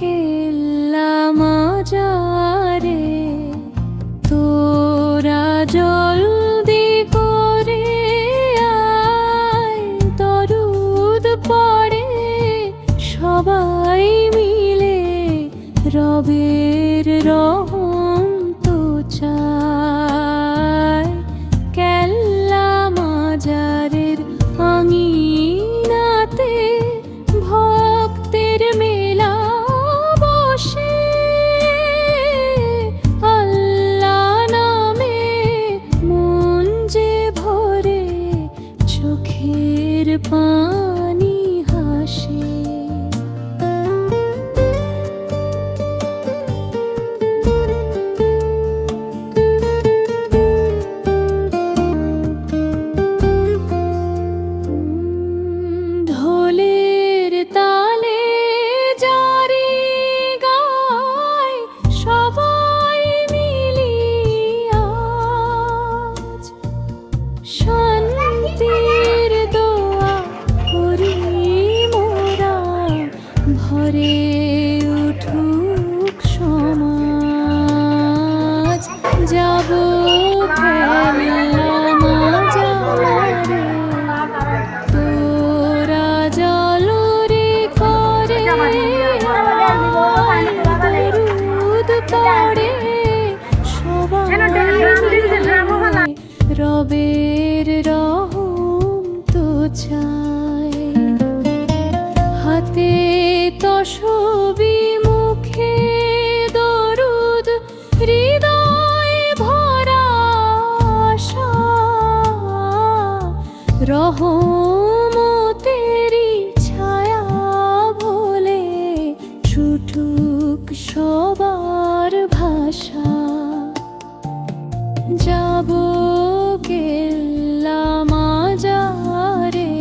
কেল্লা মাজারে, তোরা জলদি করে আয়, দরুদ পড়ে সবাই মিলে, রবের রহম তো চাই। কেল্লা মাজারের আঙিনাতে ভক্তের মেলা বসে, আল্লাহ নামে মন যে ভরে, চোখের পানি হাসে। ঢোলের তালে জারি গায় সবাই মিলিয়া, শান্তির দোয়া করি মোরা, ভরে উঠুক সমাজ। যাব কেল্লা মাজারে, তোরা জলদি করে আয়, দরুদ পড়ে সবাই মিলে, রবের রহম তো চাই। হাতে তসবি মুখে দরুদ, হৃদয় ভরা আশা, রহমতেরি ছায়া ভোলে ছুটুক সবার ভাষা। যাব কেল্লা মাজারে,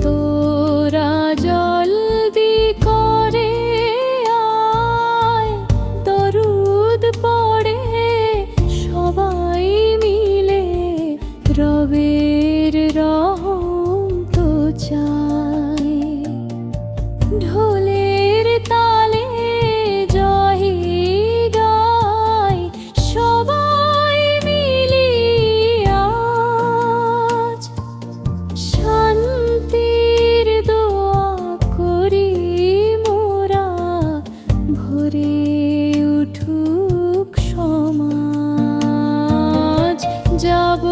তোরা জলদি করে আয়, দরুদ পড়ে সবাই মিলে, রবের রহম তো চাই। ঢোলের তালে জয় গায় সবাই মিলিয়া, শান্তির দোয়া করি মোরা, ভরে উঠুক সমাজ। যাব